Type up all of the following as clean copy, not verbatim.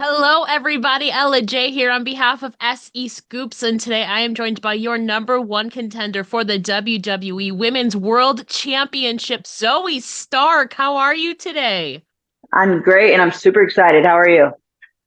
Hello, everybody. Ella J here on behalf of SEScoops, and today I am joined by your number one contender for the WWE Women's World Championship, Zoey Stark. How are you today? I'm great and I'm super excited. How are you?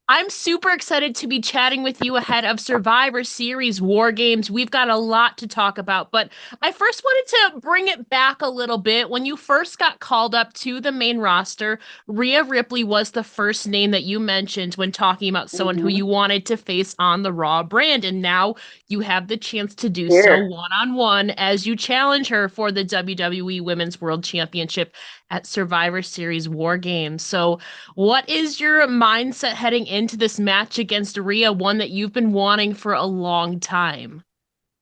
I'm super excited to be chatting with you ahead of Survivor Series War Games. We've got a lot to talk about, but I first wanted to bring it back a little bit. When you first got called up to the main roster, Rhea Ripley was the first name that you mentioned when talking about someone who hmm you wanted to face on the Raw brand, and now you have the chance to do so Here. one-on-one as you challenge her for the WWE Women's World Championship at Survivor Series War Games. So, what is your mindset heading into this match against Rhea, one that you've been wanting for a long time?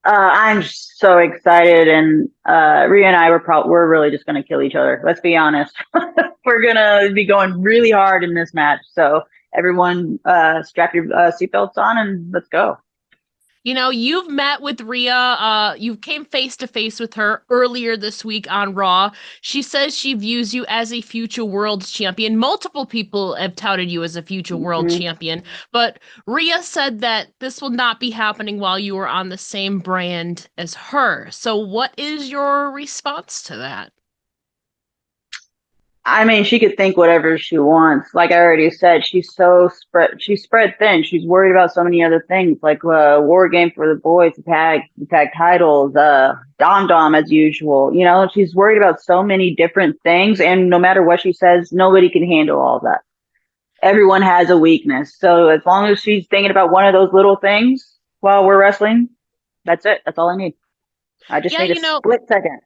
I'm so excited, and Rhea and I we're really just gonna kill each other. Let's be honest. We're gonna be going really hard in this match. So everyone, strap your seatbelts on and let's go. You know, you've met with Rhea. You came face to face with her earlier this week on Raw. She says she views you as a future world champion. Multiple people have touted you as a future world hmm champion, but Rhea said that this will not be happening while you are on the same brand as her. So, what is your response to that? I mean, she could think whatever she wants. Like I already said, she's spread thin. She's worried about so many other things, like war game for the boys, the tag titles, Dom Dom as usual. You know, she's worried about so many different things, and no matter what she says, nobody can handle all that. Everyone has a weakness. So as long as she's thinking about one of those little things while we're wrestling, that's it. That's all I need. I just Yeah, need a you know, split second.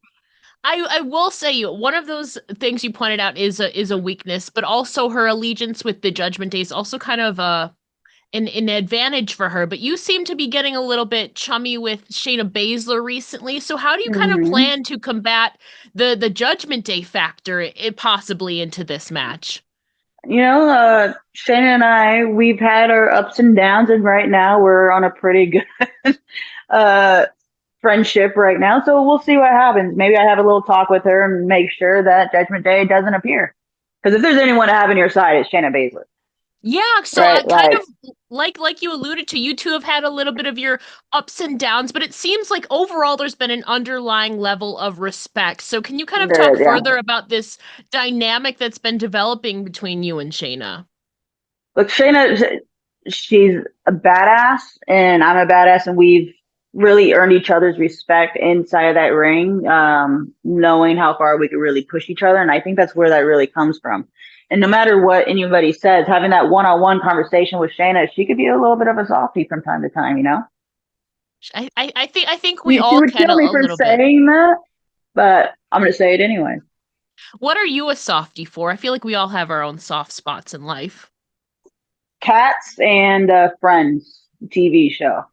I will say one of those things you pointed out is a weakness, but also her allegiance with the Judgment Day is also kind of an advantage for her. But you seem to be getting a little bit chummy with Shayna Baszler recently. So how do you kind of hmm plan to combat the Judgment Day factor it possibly into this match? Shayna and we've had our ups and downs, and right now we're on a pretty good uh, friendship right now. So we'll see what happens. Maybe I have a little talk with her and make sure that Judgment Day doesn't appear. Because if there's anyone to have on your side, it's Shayna Baszler, Yeah, so I right? kind Like, of like you alluded to, you two have had a little bit of your ups and downs, but it seems like overall there's been an underlying level of respect. So can you kind of there talk is, yeah. further about this dynamic that's been developing between you and Shayna? Look, Shayna, she's a badass, and I'm a badass, and we've really earned each other's respect inside of that ring, knowing how far we could really push each other. And I think that's where that really comes from. And no matter what anybody says, having that one-on-one conversation with Shayna, she could be a little bit of a softie from time to time, you know? I think we She all would can kill me a for little bit. saying that, but I'm going to say it anyway. What are you a softie for? I feel like we all have our own soft spots in life. Cats and Friends TV show.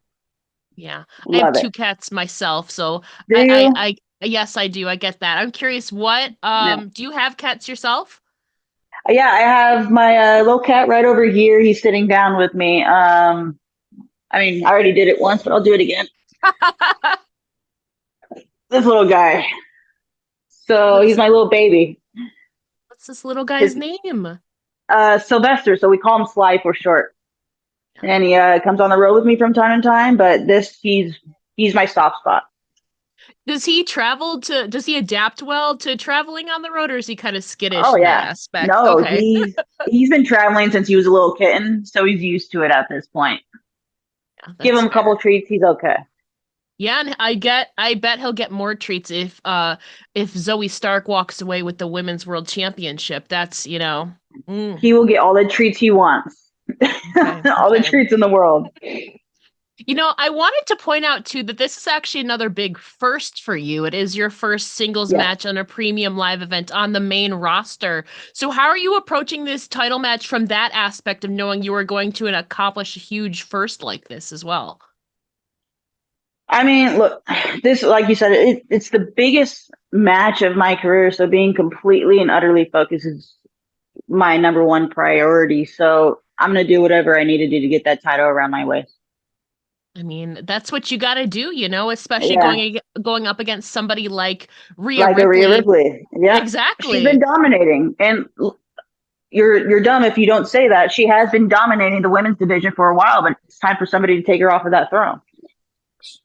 Yeah, I have Love it. two cats myself, so Do I, you? I, I, yes, I do. I get that. I'm curious, what, No. do you have cats yourself? Yeah, I have my little cat right over here. He's sitting down with me. I mean, I already did it once, but I'll do it again. This little guy. So he's What's my little baby. what's this little guy's His name? Sylvester, so we call him Sly for short. And he comes on the road with me from time to time, but this he's my soft spot. Does he adapt well to traveling on the road, or is he kind of skittish Oh in that yeah. aspect? No, Okay. he's been traveling since he was a little kitten, so he's used to it at this point. Yeah, Give that's him a couple fair. treats, he's okay. Yeah, and I bet he'll get more treats if Zoey Stark walks away with the Women's World Championship. That's, He will get all the treats he wants. okay, All the okay. treats in the world. You know, I wanted to point out too that this is actually another big first for you. It is your first singles Yes. match on a premium live event on the main roster. So how are you approaching this title match from that aspect of knowing you are going to accomplish a huge first like this as well? I mean, look, this, like you said, it's the biggest match of my career. So being completely and utterly focused is my number one priority. So I'm going to do whatever I need to do to get that title around my waist. I mean, that's what you got to do, especially Yeah. going up against somebody like Rhea Like a Rhea Ripley. Ripley. Yeah. She's been Exactly. dominating. And you're dumb if you don't say that. She has been dominating the women's division for a while, but it's time for somebody to take her off of that throne.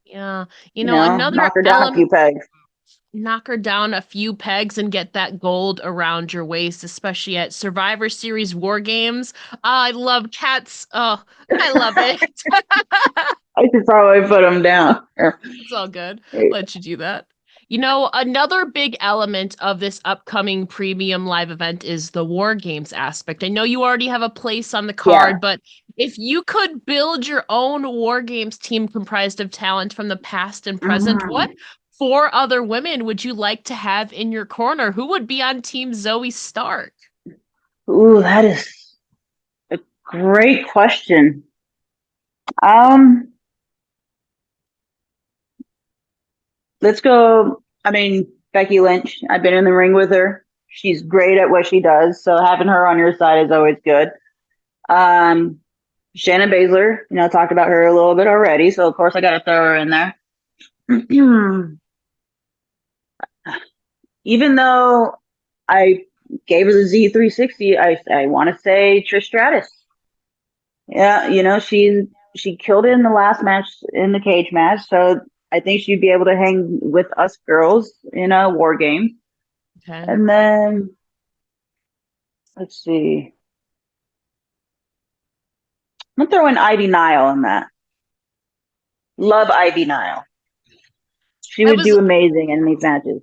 Yeah. You know, Another knock her down a element, few pegs. knock her down a few pegs and get that gold around your waist, especially at Survivor Series War Games. I love cats. Oh, I love it. I should probably put them down. It's all good. Let you do that. Another big element of this upcoming premium live event is the War Games aspect. I know you already have a place on the Yeah. card, but if you could build your own War Games team comprised of talent from the past and present, what Mhm. 4 other women would you like to have in your corner? Who would be on Team Zoey Stark? Ooh, that is a great question. Um, let's go. I mean, Becky Lynch. I've been in the ring with her. She's great at what she does. So having her on your side is always good. Um, Shayna Baszler. I talked about her a little bit already. So of course I got to throw her in there. Even though I gave her the Z360, I want to say Trish Stratus. Yeah, she killed it in the last match in the cage match, so I think she'd be able to hang with us girls in a war game. Okay. And then let's see, I'm gonna throw in Ivy Nile in that. Love Ivy Nile. She I would was do amazing in these matches.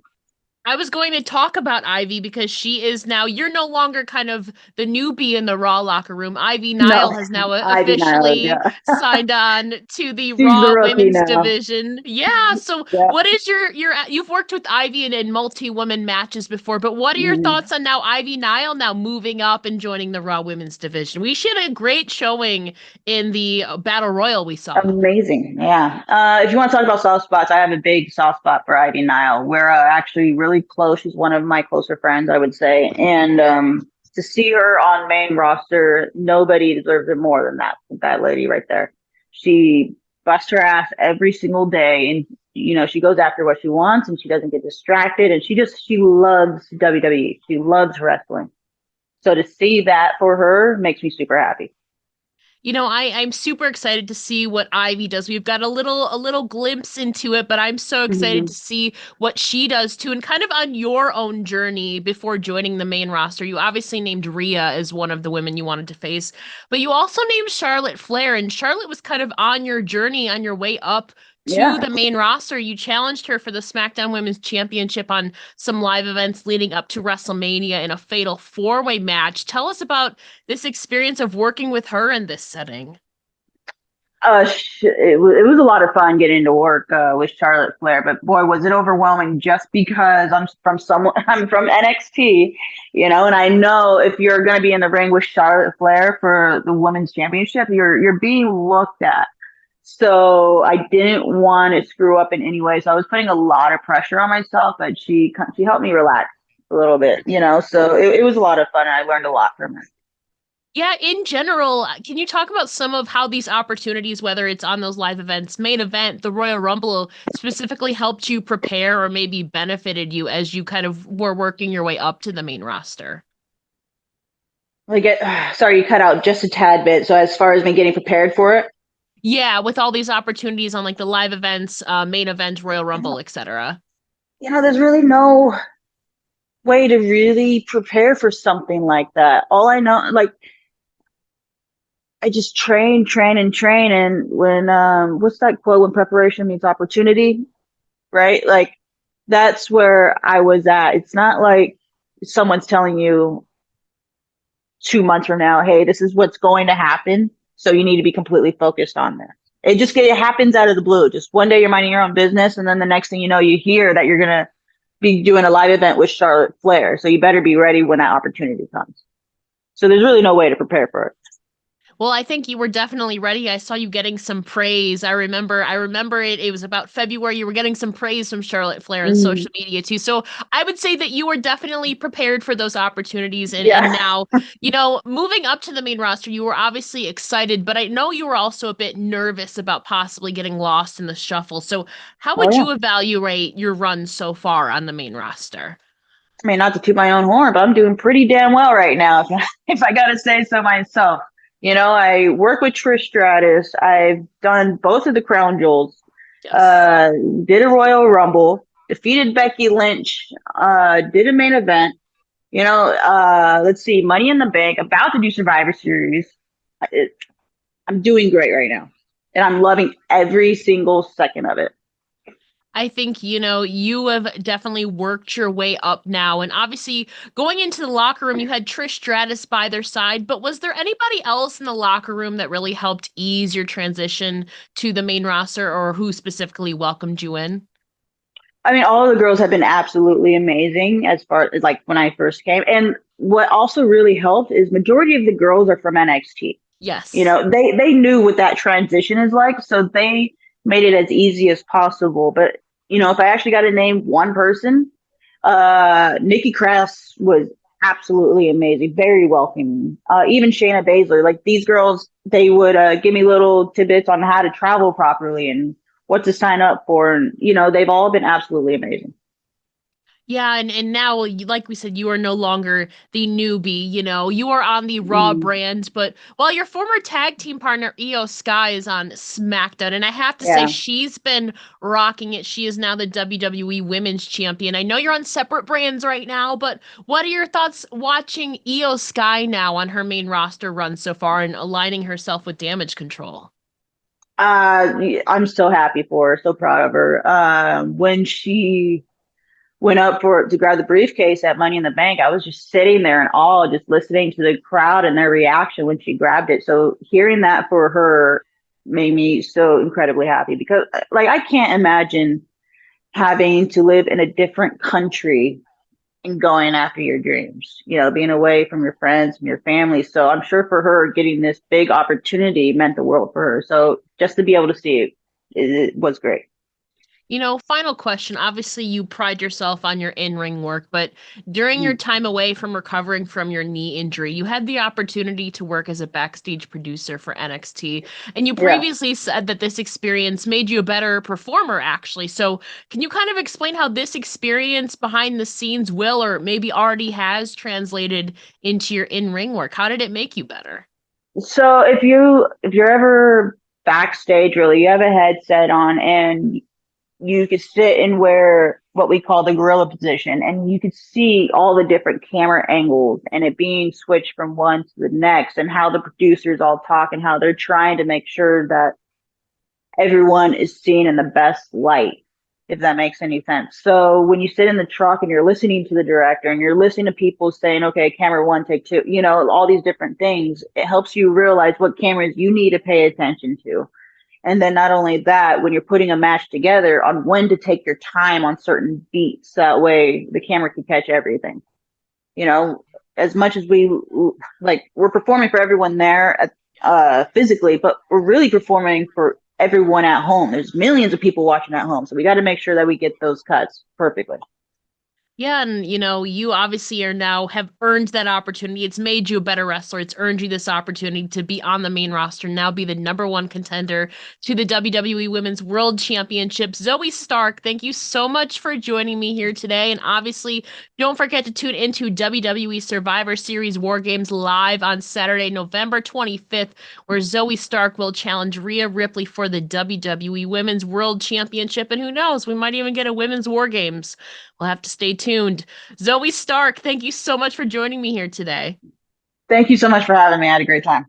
I was going to talk about Ivy because she is now, you're no longer kind of the newbie in the Raw locker room. Ivy No, Nile has now Ivy Nile, officially yeah. signed on to the She's the Raw rookie women's now. division. Yeah. So Yeah. what is you've worked with Ivy in multi-woman matches before, but what are your Mhm. thoughts on now Ivy Nile now moving up and joining the Raw women's division? She had a great showing in the Battle Royal we saw. Amazing. Yeah. If you want to talk about soft spots, I have a big soft spot for Ivy Nile. We're actually really close. She's one of my closer friends, I would say. And to see her on main roster, nobody deserves it more than that lady right there. She busts her ass every single day, and she goes after what she wants, and she doesn't get distracted. And she loves WWE. She loves wrestling. So to see that for her makes me super happy. I'm super excited to see what Ivy does. We've got a little glimpse into it, but I'm so excited Mhm. to see what she does too. And kind of on your own journey before joining the main roster, you obviously named Rhea as one of the women you wanted to face, but you also named Charlotte Flair, and Charlotte was kind of on your journey on your way up to Yeah. the main roster. You challenged her for the SmackDown Women's Championship on some live events leading up to WrestleMania in a fatal 4-way match. Tell us about this experience of working with her in this setting. It was a lot of fun getting to work with Charlotte Flair, but boy, was it overwhelming just because I'm from NXT, and I know if you're going to be in the ring with Charlotte Flair for the women's championship, you're being looked at. So I didn't want to screw up in any way. So I was putting a lot of pressure on myself, but she helped me relax a little bit. So it was a lot of fun, and I learned a lot from her. Yeah, in general, can you talk about some of how these opportunities, whether it's on those live events, main event, the Royal Rumble, specifically helped you prepare or maybe benefited you as you kind of were working your way up to the main roster? Sorry, you cut out just a tad bit. So as far as me getting prepared for it. Yeah, with all these opportunities on like the live events, main event, Royal Rumble, etc. There's really no way to really prepare for something like that. All I know, like, I just train, train, and train. And what's that quote? When preparation meets opportunity, right? Like, that's where I was at. It's not like someone's telling you 2 months from now, hey, this is what's going to happen. So you need to be completely focused on this. It happens out of the blue. Just one day you're minding your own business, and then the next thing you know, you hear that you're gonna be doing a live event with Charlotte Flair. So you better be ready when that opportunity comes. So there's really no way to prepare for it. Well, I think you were definitely ready. I saw you getting some praise. I remember it. It was about February. You were getting some praise from Charlotte Flair on Mm, social media too. So I would say that you were definitely prepared for those opportunities. And yeah. now, moving up to the main roster, you were obviously excited, but I know you were also a bit nervous about possibly getting lost in the shuffle. So how Oh would yeah. you evaluate your run so far on the main roster? I mean, not to toot my own horn, but I'm doing pretty damn well right now, if I gotta say so myself. I work with Trish Stratus. I've done both of the Crown Jewels. Yes. Did a Royal Rumble, defeated Becky Lynch, did a main event. Let's see, Money in the Bank, about to do Survivor Series. I'm doing great right now, and I'm loving every single second of it. I think, you have definitely worked your way up now. And obviously, going into the locker room, you had Trish Stratus by their side. But was there anybody else in the locker room that really helped ease your transition to the main roster, or who specifically welcomed you in? I mean, all of the girls have been absolutely amazing as far as like when I first came. And what also really helped is majority of the girls are from NXT. Yes. They knew what that transition is like, so they made it as easy as possible. But if I actually got to name one person, Nikki Cross was absolutely amazing, very welcoming. Even Shayna Baszler, like these girls, they would give me little tidbits on how to travel properly and what to sign up for, and they've all been absolutely amazing. Yeah, and now, like we said, you are no longer the newbie, you are on the Raw Mm, brand, but while your former tag team partner, IYO Sky, is on SmackDown, and I have to say, yeah. she's been rocking it. She is now the WWE Women's Champion. I know you're on separate brands right now, but what are your thoughts watching IYO Sky now on her main roster run so far and aligning herself with Damage Control? I'm so happy for her, so proud of her. When she went up to grab the briefcase at Money in the Bank, I was just sitting there in awe, just listening to the crowd and their reaction when she grabbed it. So hearing that for her made me so incredibly happy, because like I can't imagine having to live in a different country and going after your dreams, being away from your friends and your family. So I'm sure for her, getting this big opportunity meant the world for her. So just to be able to see it was great. Final question. Obviously, you pride yourself on your in-ring work, but during your Mm, time away from recovering from your knee injury, you had the opportunity to work as a backstage producer for NXT. And you yeah. previously said that this experience made you a better performer, actually. So, can you kind of explain how this experience behind the scenes will, or maybe already has, translated into your in-ring work? How did it make you better? So if you're ever backstage, really, you have a headset on and you could sit and wear what we call the gorilla position, and you could see all the different camera angles and it being switched from one to the next, and how the producers all talk and how they're trying to make sure that everyone is seen in the best light, if that makes any sense. So when you sit in the truck and you're listening to the director and you're listening to people saying, okay, camera one, take two, all these different things, it helps you realize what cameras you need to pay attention to. And then not only that, when you're putting a match together, on when to take your time on certain beats, that way the camera can catch everything. You know, as much as we're performing for everyone there physically, but we're really performing for everyone at home. There's millions of people watching at home, so we got to make sure that we get those cuts perfectly. Yeah, and you obviously are now have earned that opportunity. It's made you a better wrestler. It's earned you this opportunity to be on the main roster, now be the number one contender to the WWE Women's World Championship. Zoey Stark, thank you so much for joining me here today. And obviously, don't forget to tune into WWE Survivor Series War Games live on Saturday, November 25th, where Zoey Stark will challenge Rhea Ripley for the WWE Women's World Championship. And who knows, we might even get a Women's War Games. We'll have to stay tuned. Zoey Stark, thank you so much for joining me here today. Thank you so much for having me. I had a great time.